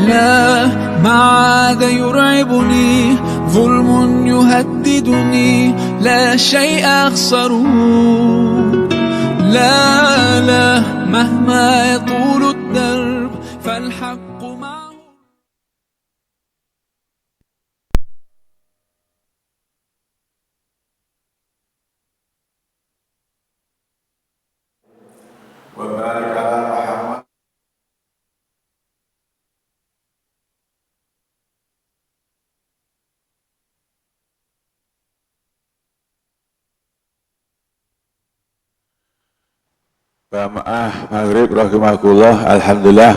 لا ما عاد يرعبني ظلم يهددني لا شيء أخسره لا لا مهما يطول الدرب فالحق معه. وبارك على محمد Jamaah Maghrib rahimakumullah. Alhamdulillah,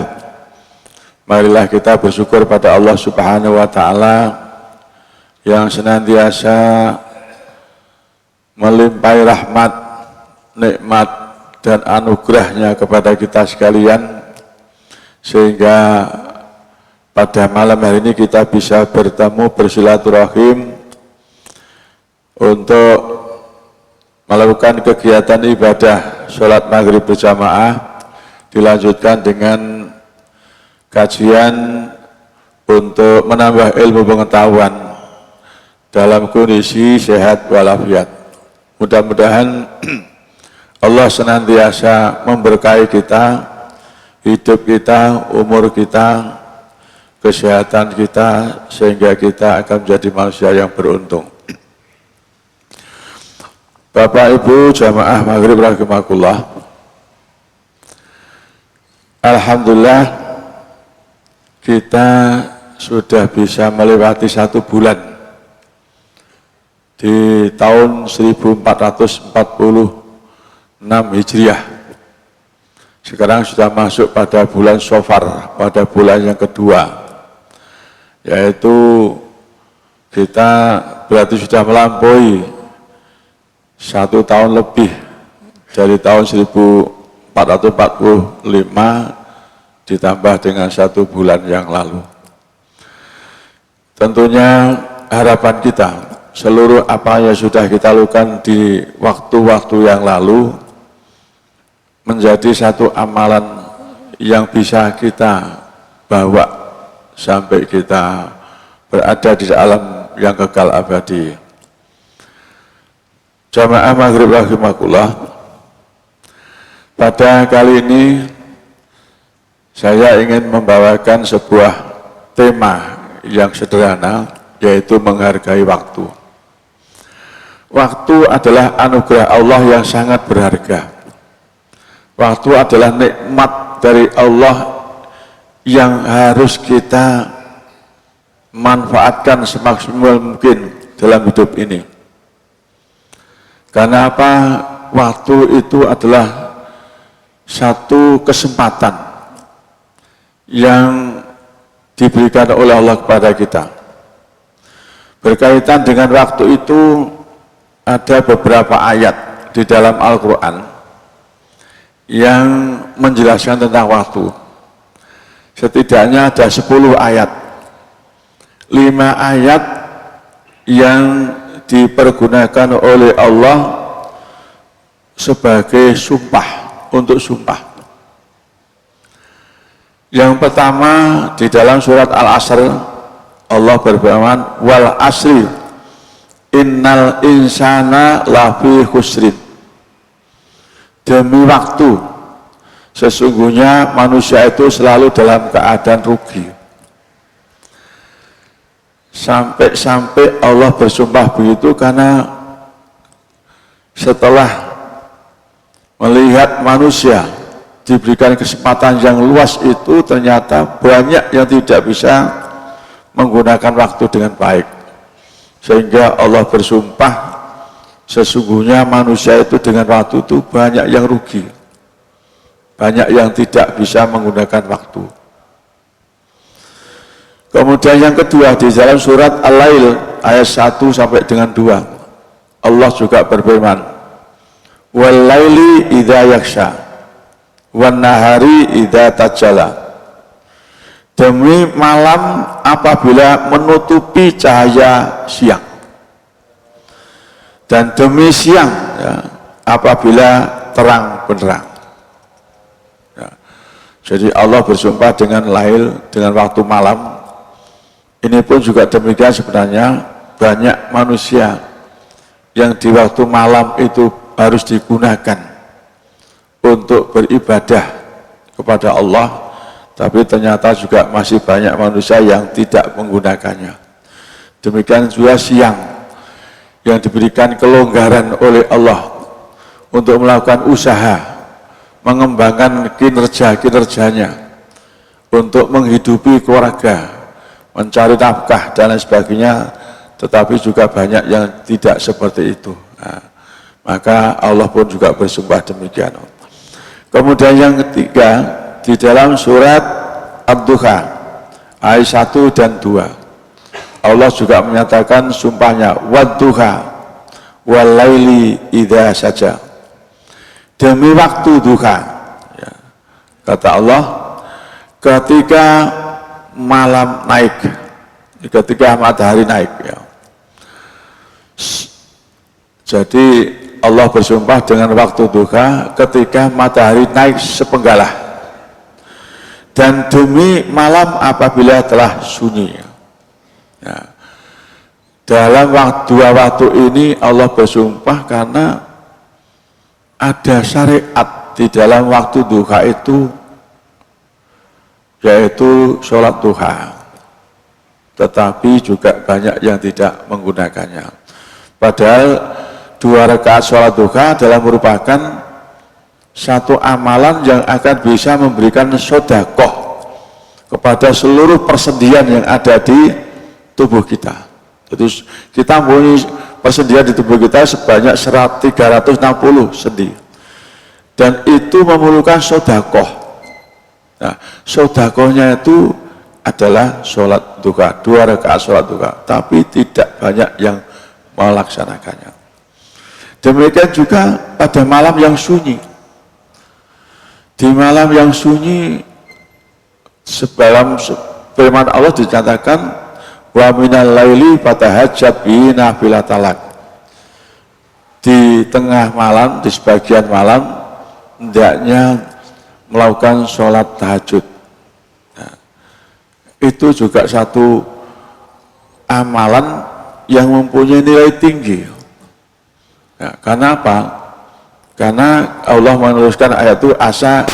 marilah kita bersyukur pada Allah Subhanahu wa Ta'ala yang senantiasa melimpahi rahmat, nikmat dan anugerahnya kepada kita sekalian, sehingga pada malam hari ini kita bisa bertemu bersilaturahim untuk melakukan kegiatan ibadah sholat maghrib berjamaah, dilanjutkan dengan kajian untuk menambah ilmu pengetahuan dalam kondisi sehat walafiat. Mudah-mudahan Allah senantiasa memberkahi kita, hidup kita, umur kita, kesehatan kita, sehingga kita akan menjadi manusia yang beruntung. Bapak Ibu jamaah maghrib rahimakumullah, alhamdulillah kita sudah bisa melewati 1 bulan di tahun 1446 Hijriah. Sekarang sudah masuk pada bulan Safar, pada bulan yang kedua, yaitu kita berarti sudah melampaui 1 tahun lebih dari tahun 1445 ditambah dengan 1 bulan yang lalu. Tentunya harapan kita, seluruh apa yang sudah kita lakukan di waktu-waktu yang lalu menjadi satu amalan yang bisa kita bawa sampai kita berada di alam yang kekal abadi. Jamaah maghrib rahimakumullah, pada kali ini saya ingin membawakan sebuah tema yang sederhana, yaitu menghargai waktu. Waktu adalah anugerah Allah yang sangat berharga. Waktu adalah nikmat dari Allah yang harus kita manfaatkan semaksimal mungkin dalam hidup ini. Karena apa? Waktu itu adalah satu kesempatan yang diberikan oleh Allah kepada kita. Berkaitan dengan waktu itu ada beberapa ayat di dalam Al-Quran yang menjelaskan tentang waktu. Setidaknya ada 10 ayat. 5 ayat yang dipergunakan oleh Allah sebagai sumpah, untuk sumpah. Yang pertama di dalam surat Al-Asr, Allah berfirman, wal asri innal insana lafi khusrin. Demi waktu, sesungguhnya manusia itu selalu dalam keadaan rugi. Sampai-sampai Allah bersumpah begitu karena setelah melihat manusia diberikan kesempatan yang luas itu, ternyata banyak yang tidak bisa menggunakan waktu dengan baik, sehingga Allah bersumpah sesungguhnya manusia itu dengan waktu itu banyak yang rugi, banyak yang tidak bisa menggunakan waktu. Kemudian yang kedua di dalam surat Al-Lail ayat 1 sampai dengan 2, Allah juga berfirman, wal laili idza yaksha wan nahari idza tajalla. Demi malam apabila menutupi cahaya siang, dan demi siang ya, apabila terang benderang. Ya. Jadi Allah bersumpah dengan lail, dengan waktu malam. Ini pun juga demikian sebenarnya, banyak manusia yang di waktu malam itu harus digunakan untuk beribadah kepada Allah, tapi ternyata juga masih banyak manusia yang tidak menggunakannya. Demikian juga siang yang diberikan kelonggaran oleh Allah untuk melakukan usaha, mengembangkan kinerjanya, untuk menghidupi keluarga, mencari nafkah dan lain sebagainya, tetapi juga banyak yang tidak seperti itu. Nah, maka Allah pun juga bersumpah demikian. Kemudian yang ketiga, di dalam surat Ad-Duha ayat 1 dan 2, Allah juga menyatakan sumpahnya, wad-duha wal-laili idza saja, demi waktu duha, ya, kata Allah, ketika malam naik, ketika matahari naik, ya. Jadi Allah bersumpah dengan waktu duha ketika matahari naik sepenggalah, dan demi malam apabila telah sunyi. Ya. Dalam dua waktu ini Allah bersumpah karena ada syariat di dalam waktu duha itu, yaitu sholat duha, tetapi juga banyak yang tidak menggunakannya. Padahal 2 rakaat sholat duha adalah merupakan satu amalan yang akan bisa memberikan sodakoh kepada seluruh persendian yang ada di tubuh kita. Jadi kita mempunyai persendian di tubuh kita sebanyak 360 sendi, dan itu memerlukan sodakoh. Nah, sodakohnya itu adalah sholat duha, 2 rakaat sholat duha, tapi tidak banyak yang melaksanakannya. Demikian juga pada malam yang sunyi. Di malam yang sunyi, sebelum firman Allah dinyatakan, wa minal laili fatahajjat bihi nafilatan lak. Di tengah malam, di sebagian malam, hendaknya melakukan sholat tahajud. Nah, itu juga satu amalan yang mempunyai nilai tinggi. Ya, karena apa? Karena Allah menuliskan ayat itu, asa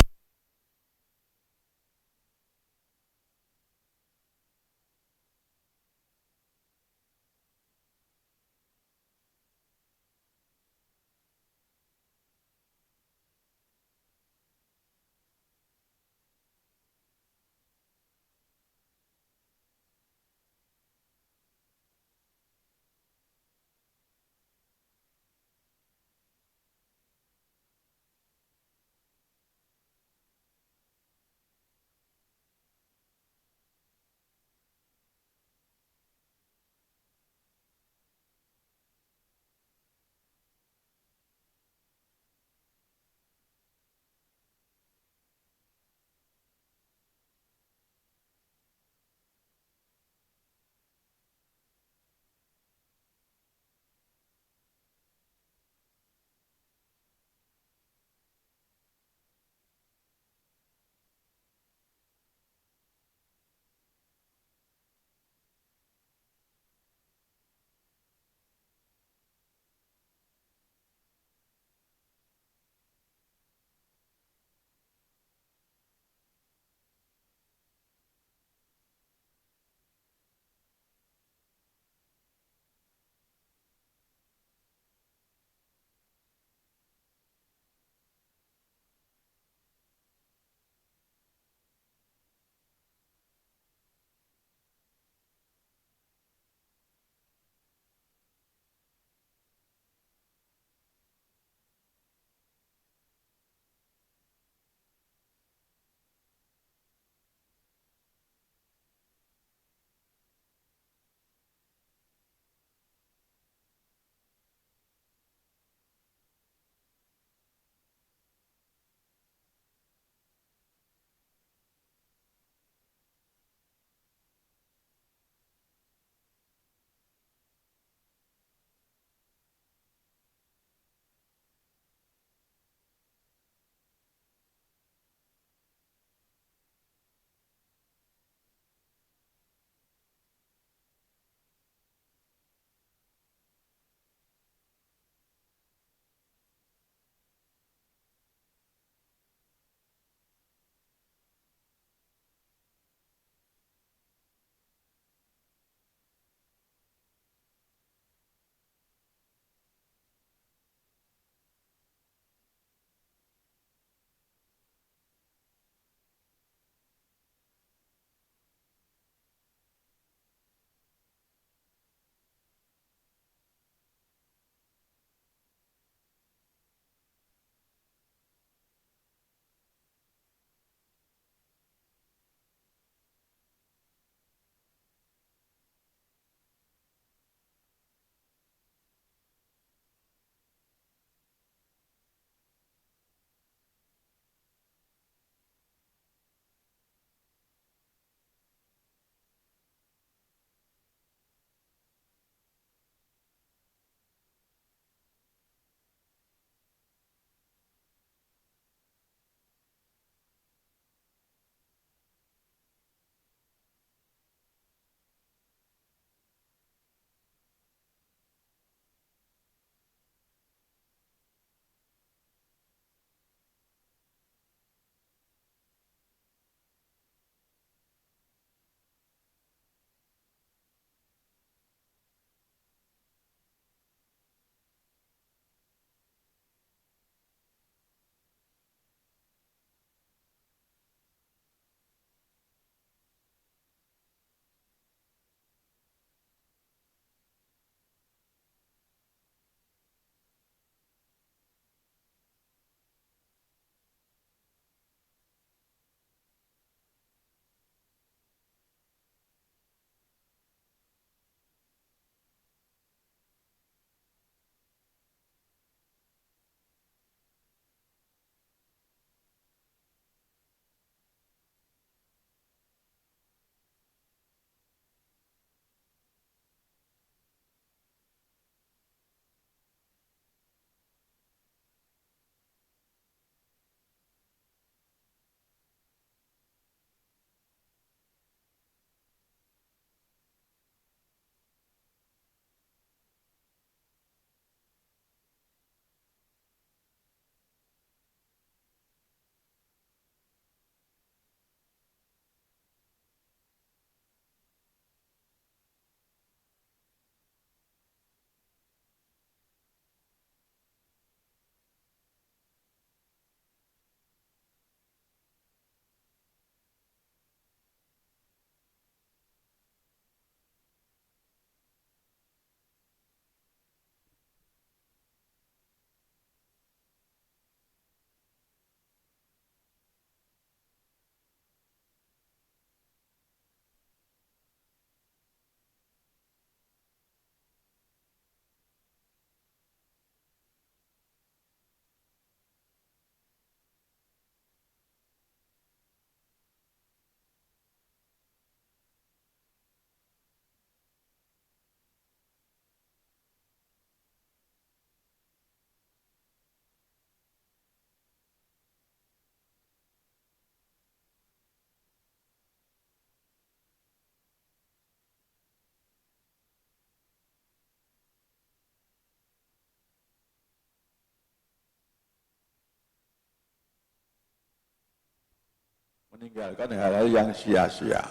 meninggalkan hal-hal yang sia-sia.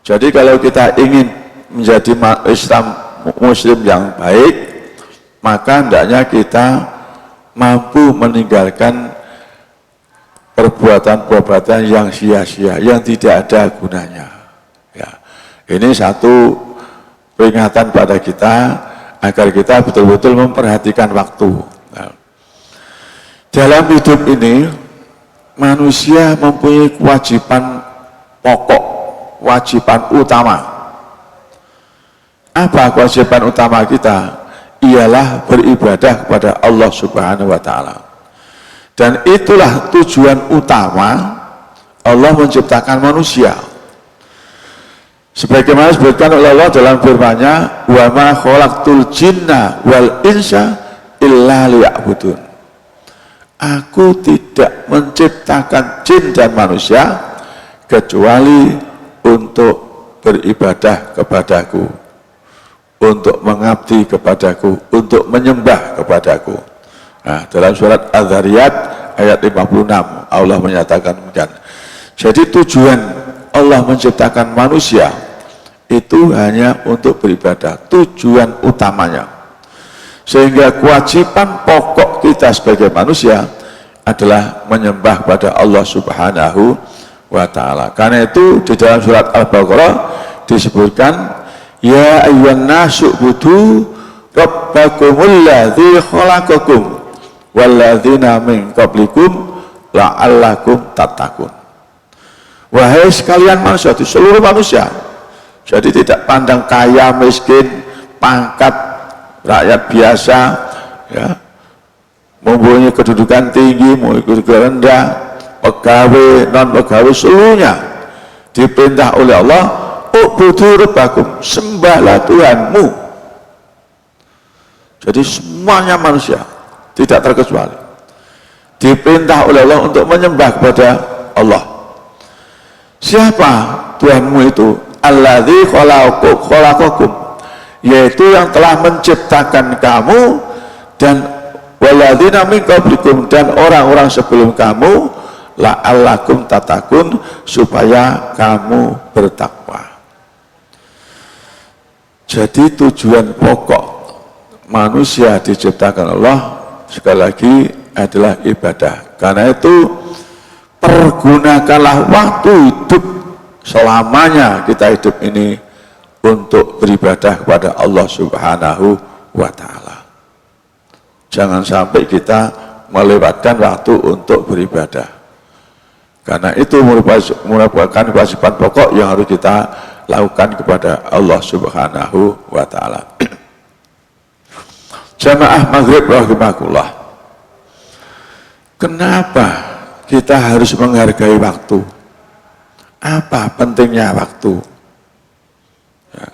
Jadi kalau kita ingin menjadi muslim yang baik, maka hendaknya kita mampu meninggalkan perbuatan-perbuatan yang sia-sia, yang tidak ada gunanya. Ya. Ini satu peringatan pada kita agar kita betul-betul memperhatikan waktu. Nah, dalam hidup ini manusia mempunyai kewajiban pokok, kewajiban utama. Apa kewajiban utama kita? Ialah beribadah kepada Allah Subhanahu wa Ta'ala. Dan itulah tujuan utama Allah menciptakan manusia. Sebagaimana disebutkan oleh Allah dalam firman-Nya, "Wa ma khalaqtul jinna wal insa illa liya'budun." Aku tidak menciptakan jin dan manusia kecuali untuk beribadah kepadaku, untuk mengabdi kepadaku, untuk menyembah kepadaku. Nah, dalam surat Az-Zariyat ayat 56 Allah menyatakan demikian. Jadi tujuan Allah menciptakan manusia itu hanya untuk beribadah, tujuan utamanya. Sehingga kewajiban pokok kita sebagai manusia adalah menyembah pada Allah Subhanahu wa Ta'ala. Karena itu di dalam surat Al-Baqarah disebutkan, ya ayyuhan nasu ubudu rabbakumul ladzi khalaqakum walladzina min qablikum la'allakum tattaqun. Wahai sekalian manusia, itu seluruh manusia. Jadi tidak pandang kaya, miskin, pangkat, rakyat biasa, ya, mempunyai kedudukan tinggi, mempunyai kedudukan rendah, pegawai, non pegawai, seluruhnya diperintah oleh Allah, ubudu rabbakum, sembahlah Tuhanmu. Jadi semuanya manusia, tidak terkecuali, diperintah oleh Allah untuk menyembah kepada Allah. Siapa Tuhanmu itu? Alladzi khalaqakum, yaitu yang telah menciptakan kamu, dan walladzina min qablikum, dan orang-orang sebelum kamu, la'allakum tattaqun, supaya kamu bertakwa. Jadi tujuan pokok manusia diciptakan Allah sekali lagi adalah ibadah. Karena itu pergunakanlah waktu hidup selamanya kita hidup ini untuk beribadah kepada Allah Subhanahu wa Ta'ala. Jangan sampai kita melewatkan waktu untuk beribadah. Karena itu merupakan kewajiban pokok yang harus kita lakukan kepada Allah Subhanahu wa Ta'ala. Jamaah maghrib rahimakumullah. Kenapa kita harus menghargai waktu? Apa pentingnya waktu? Ya,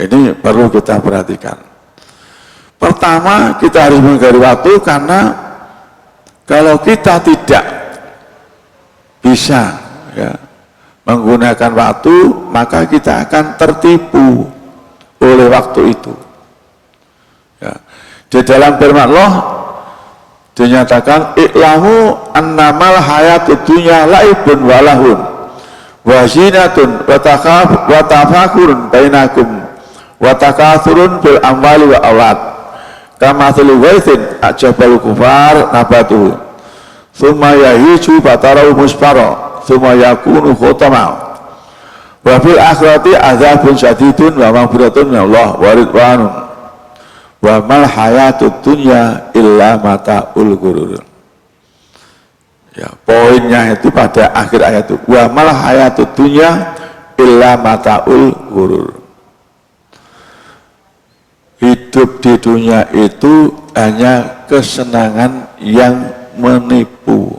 ini perlu kita perhatikan. Pertama, kita harus menghargai waktu karena kalau kita tidak bisa, ya, menggunakan waktu, maka kita akan tertipu oleh waktu itu. Ya. Di dalam firman Allah dinyatakan, "I'lamu annamal hayatud dunya laibun wa lahun wa zinatun wa tafakurun bainakum wa takathurun bil amwali wa aulad kamathali ghaithin a'jabal kufar nabatuhu thumma yahiju fatarahu musfara thumma yakunu khutama wa fil akhirati adzabun syadidun wa maghfiratun minallah wa ridwanun wa mal hayatud dunya illa mataul ghurur." Ya, poinnya itu pada akhir ayat itu, wa mal hayatud dunya illa mataul ghurur. Hidup di dunia itu hanya kesenangan yang menipu,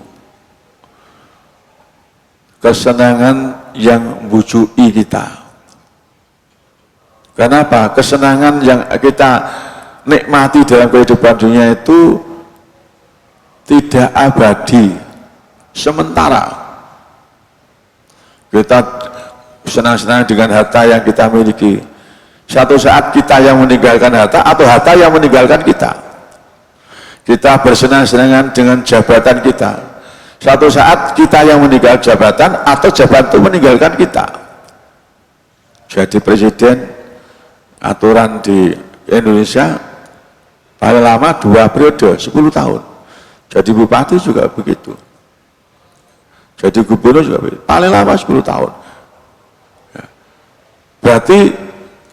kesenangan yang membujuki kita. Kenapa? Kesenangan yang kita nikmati dalam kehidupan dunia itu tidak abadi, sementara. Kita senang-senang dengan harta yang kita miliki, satu saat kita yang meninggalkan harta atau harta yang meninggalkan kita. Kita bersenang-senang dengan jabatan kita, Suatu saat kita yang meninggal jabatan atau jabatan itu meninggalkan kita. Jadi presiden, aturan di Indonesia paling lama 2 periode 10 tahun. Jadi bupati juga begitu. Jadi gubernur juga begitu. Paling lama 10 tahun. Ya. Berarti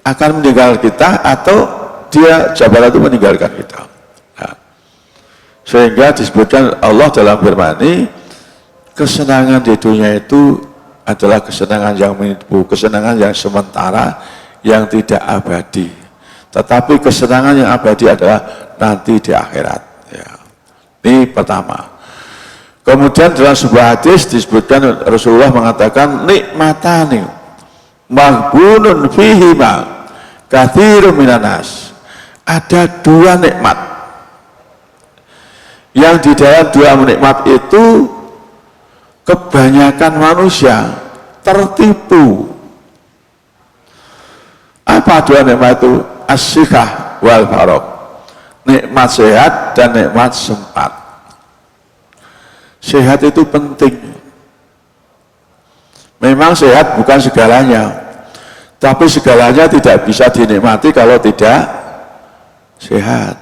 akan meninggal kita atau dia jabatan itu meninggalkan kita. Nah, sehingga disebutkan Allah dalam firman ini, kesenangan di dunia itu adalah kesenangan yang menipu, kesenangan yang sementara, yang tidak abadi. Tetapi kesenangan yang abadi adalah nanti di akhirat. Ya. Ini pertama. Kemudian dalam sebuah hadis disebutkan Rasulullah mengatakan nikmatani maghbunun fihima katsirun minan nas. Ada 2 nikmat yang di dalam 2 nikmat itu kebanyakan manusia tertipu. Apa 2 nikmat itu? As-sihah wal faragh. Nikmat sehat dan nikmat sempat. Sehat itu penting. Memang sehat bukan segalanya, tapi segalanya tidak bisa dinikmati kalau tidak sehat.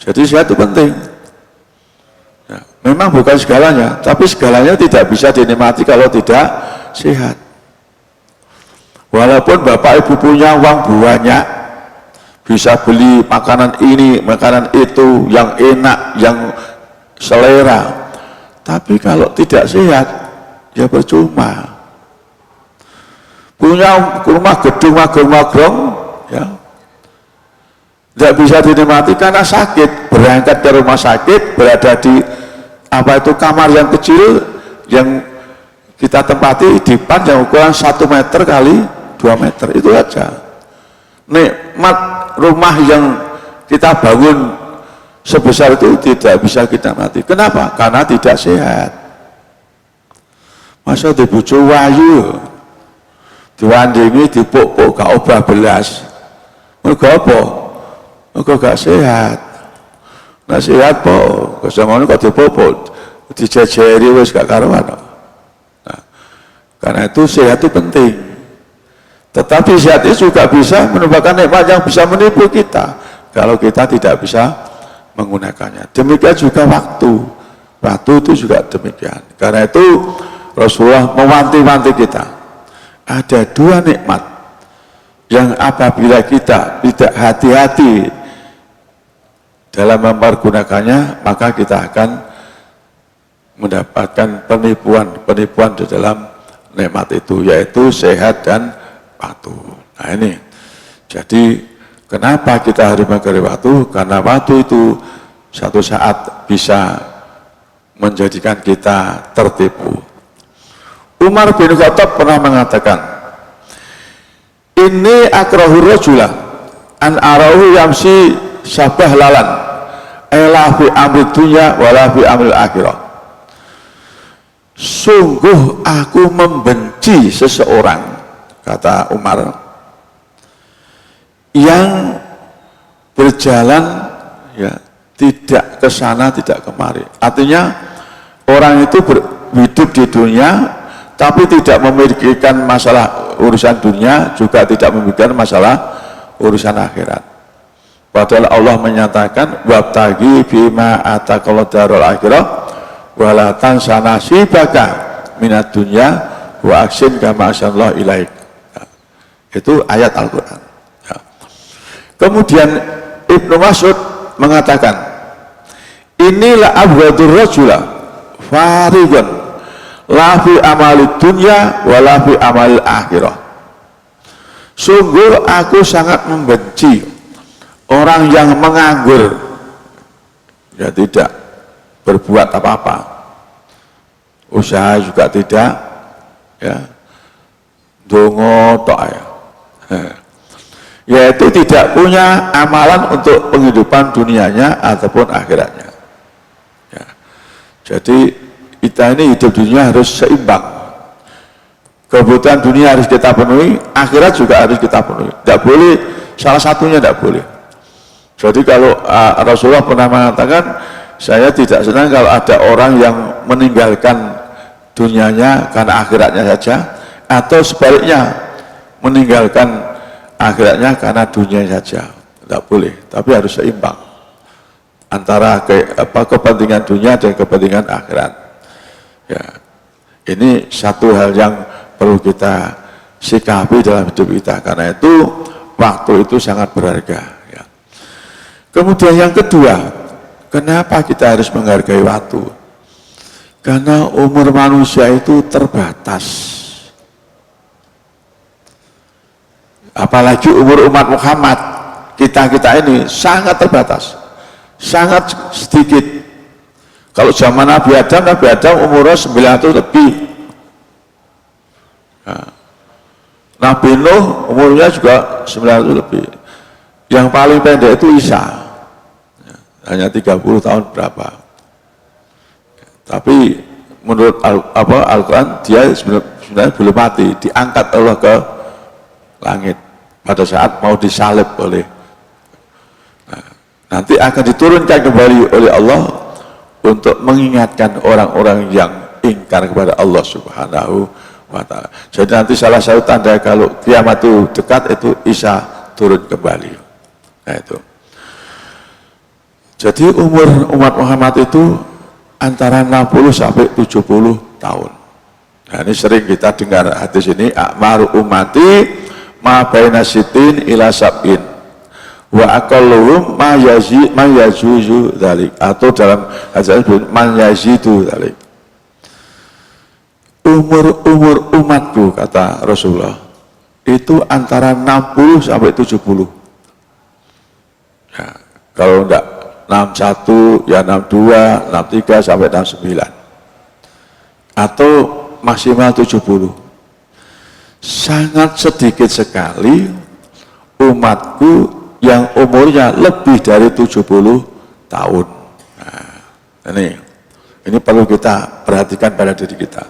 Jadi sehat itu penting. Ya, memang bukan segalanya, tapi segalanya tidak bisa dinikmati kalau tidak sehat. Walaupun bapak ibu punya uang banyak, bisa beli makanan ini, makanan itu, yang enak, yang selera, tapi kalau tidak sehat, ya percuma. Punya rumah gedung magrong, ya, tidak bisa dinikmati karena sakit. Berangkat ke rumah sakit, berada di kamar yang kecil, yang kita tempati di depan yang ukuran 1 meter kali 2 meter, itu aja. Nikmat rumah yang kita bangun sebesar itu tidak bisa kita mati. Kenapa? Karena tidak sehat. Masa dibujuk wayu, diwandingi, dipuk-puk, gak obah belas. Mergo apa? Mergo gak sehat. Nah sehat po, kesangono kok dipuk-puk, dijejeri wis gak karuan. Nah, karena itu sehat itu penting. Tetapi sehat itu juga bisa merupakan nikmat yang bisa menipu kita kalau kita tidak bisa menggunakannya. Demikian juga waktu. Waktu itu juga demikian. Karena itu Rasulullah mewanti-wanti kita. Ada 2 nikmat yang apabila kita tidak hati-hati dalam mempergunakannya, maka kita akan mendapatkan penipuan di dalam nikmat itu, yaitu sehat dan waktu. Nah ini, jadi kenapa kita harus menghargai waktu? Karena waktu itu satu saat bisa menjadikan kita tertipu. Umar bin Khattab pernah mengatakan, ini akrahur rajulah an arahu yamsi sabah lalan ela fi amri dunya wala fi amri akhirah. Sungguh aku membenci seseorang, kata Umar, yang berjalan ya tidak ke sana tidak kemari. Artinya orang itu hidup di dunia tapi tidak memikirkan masalah urusan dunia, juga tidak memikirkan masalah urusan akhirat. Padahal Allah menyatakan wabtaghi bima atakallahu darul akhirah wala tansa nasibaka minad dunya wa ahsin kama ahsanallahu ilaik. Itu ayat Al-Quran. Ya. Kemudian Ibnu Mas'ud mengatakan, inilah abghadur rajulah farigun la fi amali dunya wa la fi amali akhirah. Sungguh aku sangat membenci orang yang menganggur, ya tidak berbuat apa-apa, usaha juga tidak, ya dongo tok ya. Yaitu tidak punya amalan untuk penghidupan dunianya ataupun akhiratnya. Ya. Jadi kita ini hidup dunia harus seimbang. Kebutuhan dunia harus kita penuhi, akhirat juga harus kita penuhi. Tidak boleh salah satunya, tidak boleh. Jadi kalau Rasulullah pernah mengatakan saya tidak senang kalau ada orang yang meninggalkan dunianya karena akhiratnya saja, atau sebaliknya meninggalkan akhiratnya karena dunia saja. Tidak boleh, tapi harus seimbang antara kepentingan dunia dan kepentingan akhirat. Ya, ini satu hal yang perlu kita sikapi dalam hidup kita, karena itu waktu itu sangat berharga. Ya. Kemudian yang kedua, kenapa kita harus menghargai waktu? Karena umur manusia itu terbatas. Apalagi umur umat Muhammad, kita ini sangat terbatas, sangat sedikit. Kalau zaman Nabi Adam umurnya 900 lebih. Nah, Nabi Nuh umurnya juga 900 lebih. Yang paling pendek itu Isa, hanya 30 tahun berapa. Tapi menurut Al-Quran dia sebenarnya belum mati, diangkat Allah ke langit pada saat mau disalib oleh. Nah, nanti akan diturunkan kembali oleh Allah untuk mengingatkan orang-orang yang ingkar kepada Allah Subhanahu wa Ta'ala. Jadi nanti salah satu tanda kalau kiamat itu dekat itu Isa turun kembali. Nah itu. Jadi umur umat Muhammad itu antara 60 sampai 70 tahun. Nah, ini sering kita dengar hadis ini, a'maru ummati ma baina sitin ila sab'in wa aqalluhum ma yajuzu dzalik, atau dalam hadis man yazidu dzalik. Umur umatku, kata Rasulullah, itu antara 60 sampai 70. Ya, kalau enggak 61, ya 62, 63 sampai 69, atau maksimal 70. Sangat sedikit sekali umatku yang umurnya lebih dari 70 tahun. Nah, ini perlu kita perhatikan pada diri kita.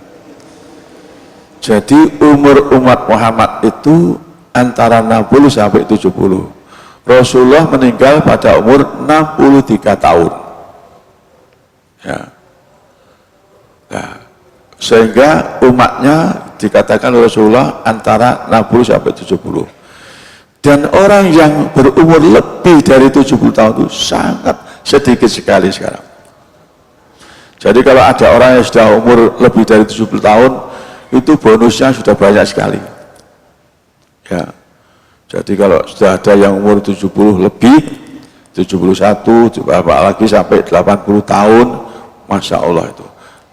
Jadi umur umat Muhammad itu antara 60 sampai 70. Rasulullah meninggal pada umur 63 tahun. Ya. Nah, sehingga umatnya dikatakan Rasulullah antara 60 sampai 70. Dan orang yang berumur lebih dari 70 tahun itu sangat sedikit sekali sekarang. Jadi kalau ada orang yang sudah umur lebih dari 70 tahun, itu bonusnya sudah banyak sekali. Ya. Jadi kalau sudah ada yang umur 70 lebih, 71, apalagi sampai 80 tahun, Masya Allah, itu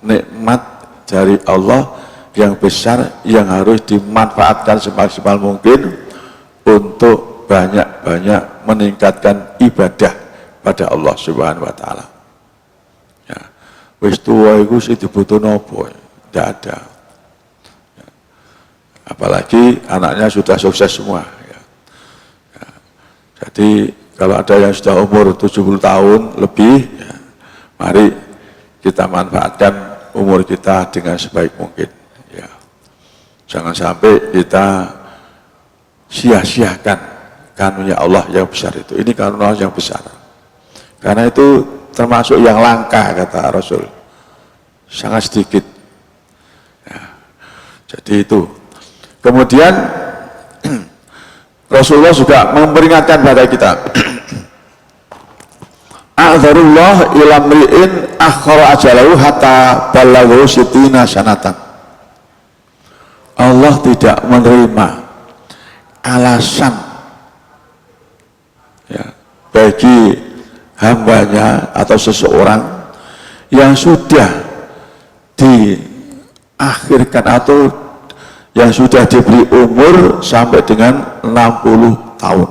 nikmat dari Allah yang besar yang harus dimanfaatkan semaksimal mungkin untuk banyak-banyak meningkatkan ibadah pada Allah Subhanahu wa Ta'ala. Ya. Wis tuwa iku sing dibutuhno apa? Tidak ada. Ya. Apalagi anaknya sudah sukses semua. Jadi kalau ada yang sudah umur 70 tahun lebih, ya, mari kita manfaatkan umur kita dengan sebaik mungkin. Ya. Jangan sampai kita sia-siakan karunia Allah yang besar itu. Ini karunia Allah yang besar. Karena itu termasuk yang langka, kata Rasul. Sangat sedikit. Ya. Jadi itu. Kemudian Rasulullah juga memperingatkan pada kita, a'dzarullah ila mri'in akhara ajalahu hatta balaghu sitina sanatan. Allah tidak menerima alasan, ya, bagi hambanya atau seseorang yang sudah diakhirkan atau yang sudah diberi umur sampai dengan 60 tahun.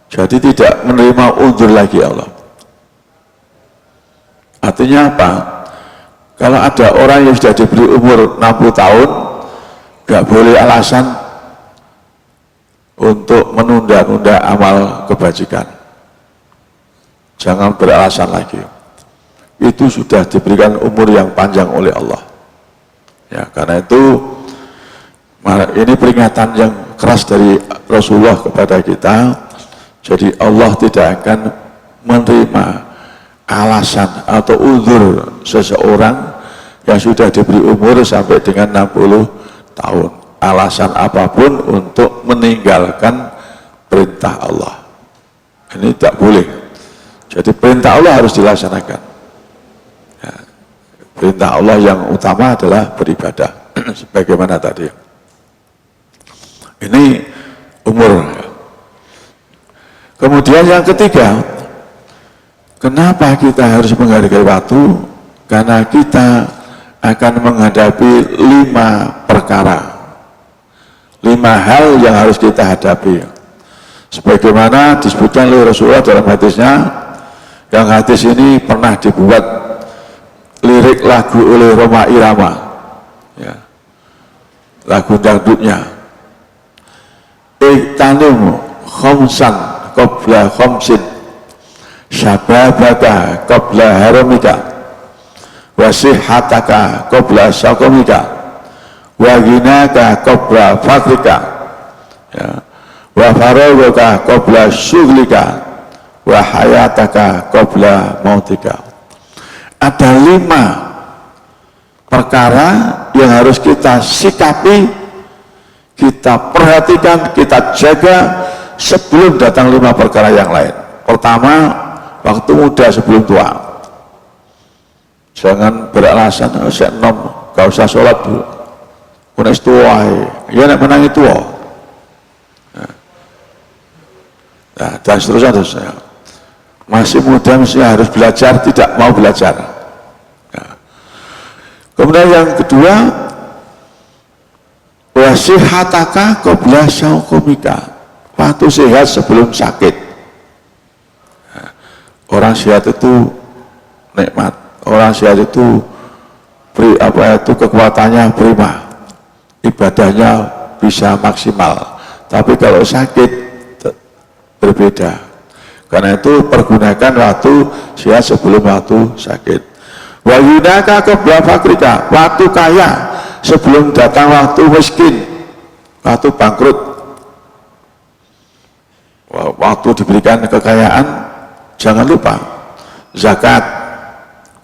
Jadi tidak menerima undur lagi Allah. Artinya apa? Kalau ada orang yang sudah diberi umur 60 tahun, gak boleh alasan untuk menunda-nunda amal kebajikan. Jangan beralasan lagi. Itu sudah diberikan umur yang panjang oleh Allah. Ya, karena itu ini peringatan yang keras dari Rasulullah kepada kita. Jadi Allah tidak akan menerima alasan atau uzur seseorang yang sudah diberi umur sampai dengan 60 tahun, alasan apapun untuk meninggalkan perintah Allah. Ini tak boleh. Jadi perintah Allah harus dilaksanakan. Ya, perintah Allah yang utama adalah beribadah sebagaimana tadi. Ini umur. Kemudian yang ketiga, kenapa kita harus menghargai waktu? Karena kita akan menghadapi 5 perkara, 5 hal yang harus kita hadapi. Sebagaimana disebutkan oleh Rasulullah dalam hadisnya, yang hadis ini pernah dibuat lirik lagu oleh Roma Irama, ya, lagu dangdutnya. Iktanim khomsan qabla khomsin, syababaka qabla haramika, wasihataka qabla sakomika, waginaka qabla fakrika, ya, wa faragaka qabla syughlika, wa hayataka qabla mautika. Ada 5 perkara yang harus kita sikapi, kita perhatikan, kita jaga sebelum datang 5 perkara yang lain. Pertama, waktu muda sebelum tua. Jangan beralasan saya nom, gak usah sholat dulu. Udah tua, ya nak menangi tua. Nah, dan seterusnya. Masih muda mestinya harus belajar, tidak mau belajar. Nah. Kemudian yang kedua, wasihataka qabla syaukomika, waktu sehat sebelum sakit. Nah, orang sehat itu nikmat, orang sehat itu kekuatannya prima, ibadahnya bisa maksimal. Tapi kalau sakit berbeda. Karena itu pergunakan waktu sehat sebelum waktu sakit. Wa yunaka qabla fakrika, waktu kaya sebelum datang waktu miskin, waktu bangkrut. Waktu diberikan kekayaan, jangan lupa zakat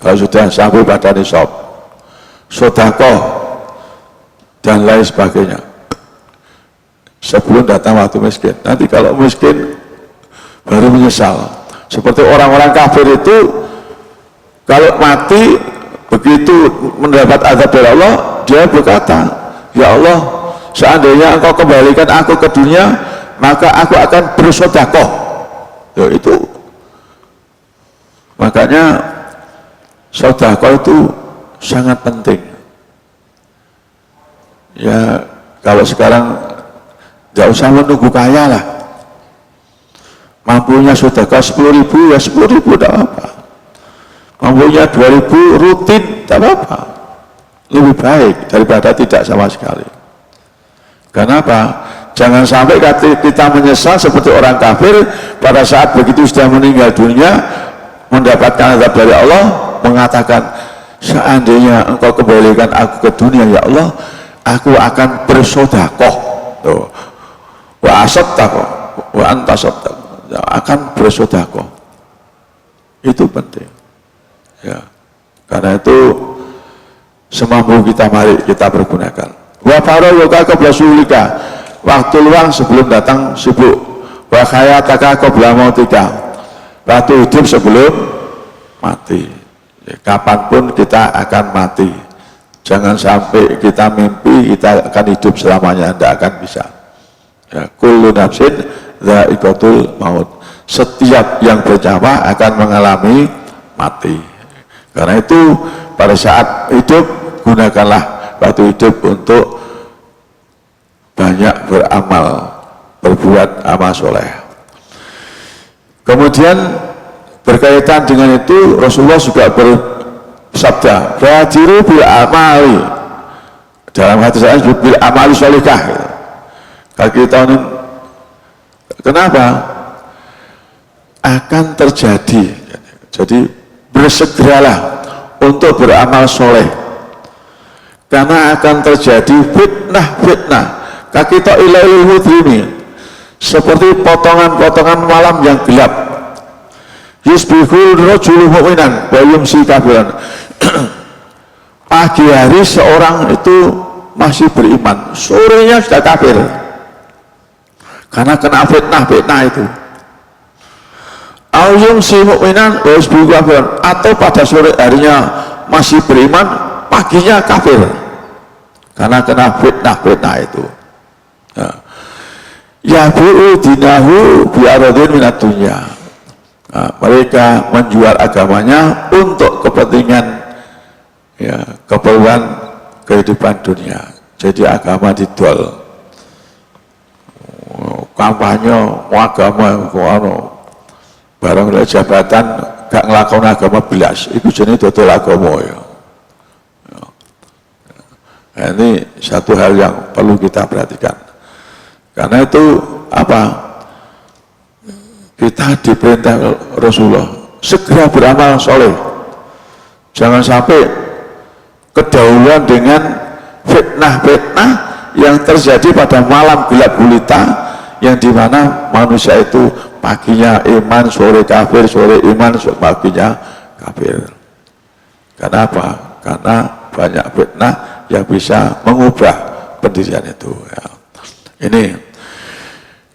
kalau sudah sampai pada nisab, sedekah dan lain sebagainya sebelum datang waktu miskin. Nanti kalau miskin baru menyesal. Seperti orang-orang kafir itu kalau mati begitu mendapat azab dari Allah, dia berkata, ya Allah, seandainya engkau kembalikan aku ke dunia, maka aku akan bersedekah. Ya itu. Makanya sedekah itu sangat penting. Ya kalau sekarang tidak usah menunggu kaya lah. Mampunya sedekah 10.000 ya 10.000 tidak apa. Mampunya 2.000 rutin tidak apa. Lebih baik daripada tidak sama sekali. Kenapa? Jangan sampai kita menyesal seperti orang kafir pada saat begitu sudah meninggal dunia mendapatkan azab dari Allah, mengatakan, seandainya engkau kembalikan aku ke dunia ya Allah, aku akan bersedekah. Wa asaddaqah wa anta saddaq, akan bersedekah. Itu penting ya, karena itu semampu kita mari kita pergunakan. Wa faragaka qabla syughlika, waktu luang sebelum datang sibuk. Wa hayataka qabla mautika, waktu hidup sebelum mati. Ya, kapanpun kita akan mati. Jangan sampai kita mimpi kita akan hidup selamanya, tidak akan bisa. Ya, kullu nafsin dha'iqatul maut, setiap yang bernyawa akan mengalami mati. Karena itu pada saat hidup gunakanlah waktu hidup untuk banyak beramal, berbuat amal soleh. Kemudian berkaitan dengan itu Rasulullah juga bersabda, "Badiru bil amali." Dalam hadis saya bil amali sholihah. Kalau kita ini kenapa? Akan terjadi. Jadi bersegeralah untuk beramal soleh. Karena akan terjadi fitnah. Kakita ilailul mudrimi, seperti potongan-potongan malam yang gelap. Yusbihul rajulu mu'minan wa yumsi kafiran. Pagi hari seorang itu masih beriman, sorenya sudah kafir karena kena fitnah itu. Au yumsi mu'minan wa yusbihul kafiran, atau pada sore harinya masih beriman, paginya kafir karena kena fitnah itu. Ya bu'u dinahu bi'aradin minat dunya. Mereka menjual agamanya untuk kepentingan, ya, keperluan kehidupan dunia. Jadi agama dijual, kampanye mau agama, barang jabatan gak ngelakon agama belas, itu jenis dodol agama ya. Nah, ini satu hal yang perlu kita perhatikan. Karena itu apa? Kita diperintah Rasulullah segera beramal soleh. Jangan sampai kedahuluan dengan fitnah-fitnah yang terjadi pada malam gelap gulita, yang dimana manusia itu paginya iman, sore kafir, sore iman, paginya kafir. Karena apa? Karena banyak fitnah yang bisa mengubah pendirian itu ya. Ini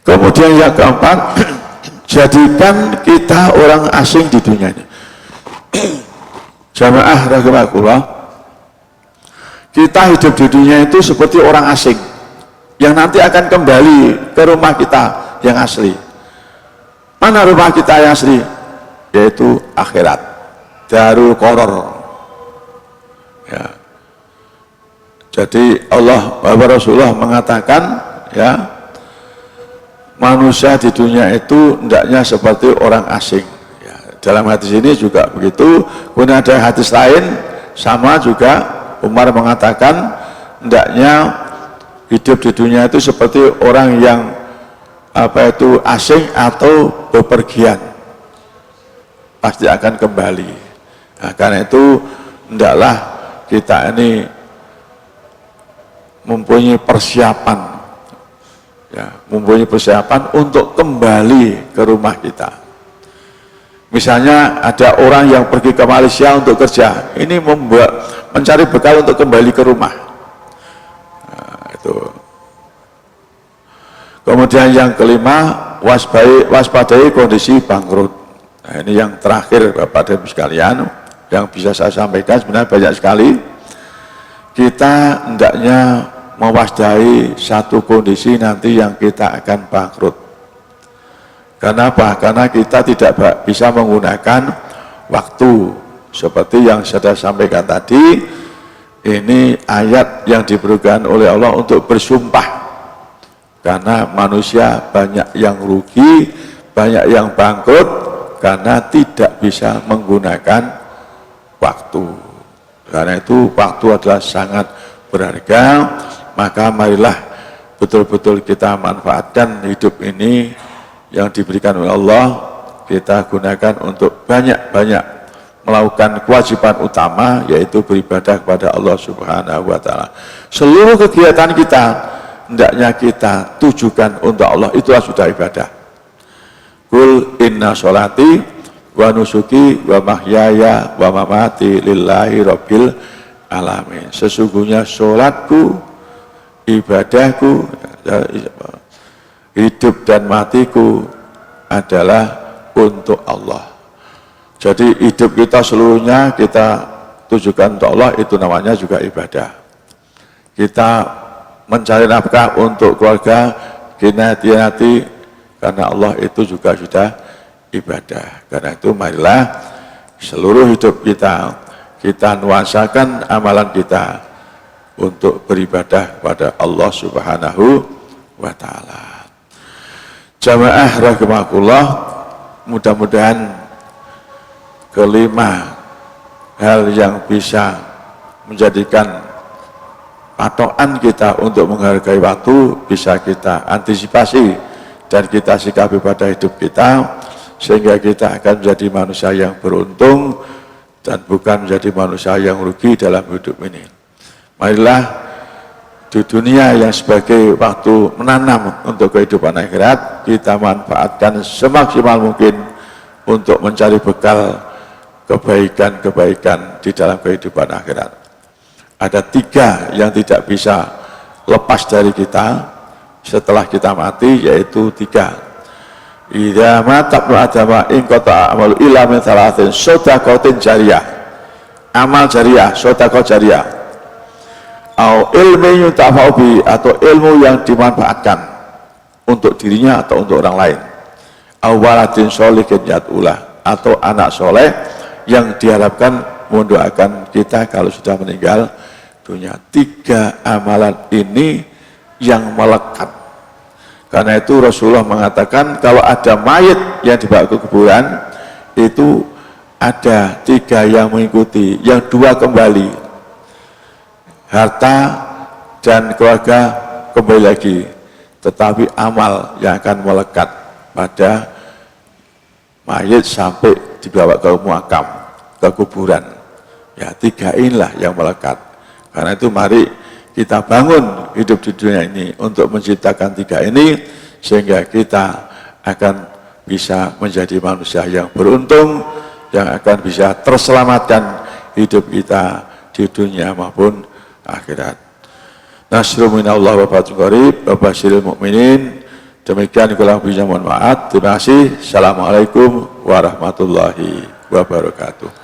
kemudian yang keempat, jadikan kita orang asing di dunia ini. Jamaah rahimakumullah, kita hidup di dunia itu seperti orang asing yang nanti akan kembali ke rumah kita yang asli. Mana rumah kita yang asli? Yaitu akhirat, Darul Qaror ya. Jadi Allah, Rasulullah mengatakan ya, manusia di dunia itu hendaknya seperti orang asing ya. Dalam hadis ini juga begitu. Kemudian ada hadis lain sama juga, Umar mengatakan hendaknya hidup di dunia itu seperti orang yang apa itu asing atau bepergian, pasti akan kembali. Nah, karena itu hendaklah kita ini mempunyai persiapan ya, mempunyai persiapan untuk kembali ke rumah kita. Misalnya ada orang yang pergi ke Malaysia untuk kerja, ini mencari bekal untuk kembali ke rumah. Nah, itu. Kemudian yang kelima, waspadai kondisi bangkrut. Nah, ini yang terakhir Bapak dan Ibu sekalian, yang bisa saya sampaikan sebenarnya banyak sekali. Kita hendaknya mewaspadai satu kondisi nanti yang kita akan bangkrut. Karena apa? Karena kita tidak bisa menggunakan waktu seperti yang saya sampaikan tadi. Ini ayat yang diberikan oleh Allah untuk bersumpah, karena manusia banyak yang rugi, banyak yang bangkrut karena tidak bisa menggunakan waktu. Karena itu waktu adalah sangat berharga, maka marilah betul-betul kita manfaatkan hidup ini yang diberikan oleh Allah, kita gunakan untuk banyak-banyak melakukan kewajiban utama, yaitu beribadah kepada Allah Subhanahu wa Ta'ala. Seluruh kegiatan kita hendaknya kita tujukan untuk Allah, itulah sudah ibadah. Qul inna sholati wa nusuki wa mahyaya wa mamati lillahi rabbil alamin. Sesungguhnya sholatku, ibadahku, hidup dan matiku adalah untuk Allah. Jadi hidup kita seluruhnya kita tujukan untuk Allah, itu namanya juga ibadah. Kita mencari nafkah untuk keluarga, kinati karena Allah, itu juga sudah ibadah. Karena itu marilah seluruh hidup kita nuansakan amalan kita untuk beribadah kepada Allah Subhanahu wa Ta'ala. Jamaah rahimakumullah, mudah-mudahan kelima hal yang bisa menjadikan patokan kita untuk menghargai waktu bisa kita antisipasi dan kita sikapi pada hidup kita, sehingga kita akan menjadi manusia yang beruntung dan bukan menjadi manusia yang rugi dalam hidup ini. Marilah di dunia yang sebagai waktu menanam untuk kehidupan akhirat, kita manfaatkan semaksimal mungkin untuk mencari bekal kebaikan-kebaikan di dalam kehidupan akhirat. Ada 3 yang tidak bisa lepas dari kita setelah kita mati, yaitu 3. Idza mata ibnu adama in qata amalu illa min thalathin shadaqatin jariyah, amal jariyah, sedekah jariyah, au ilmi yuntafa'u bi, atau ilmu yang dimanfaatkan untuk dirinya atau untuk orang lain, au waladin sholihin yad'ulah, atau anak soleh yang diharapkan mendoakan kita kalau sudah meninggal dunia. 3 amalan ini yang melekat. Karena itu Rasulullah mengatakan kalau ada mayit yang dibawa ke kuburan, itu ada 3 yang mengikuti, yang 2 kembali, harta dan keluarga kembali lagi, tetapi amal yang akan melekat pada mayit sampai dibawa ke muakam, ke kuburan. Ya, 3 inilah yang melekat. Karena itu mari kita bangun hidup di dunia ini untuk menciptakan 3 ini, sehingga kita akan bisa menjadi manusia yang beruntung, yang akan bisa terselamatkan hidup kita di dunia maupun akhirat. Nasrul minallah wa fathun qarib wa basyiril mu'minin. Demikian kurang lebihnya mohon maaf. Terima kasih. Assalamualaikum warahmatullahi wabarakatuh.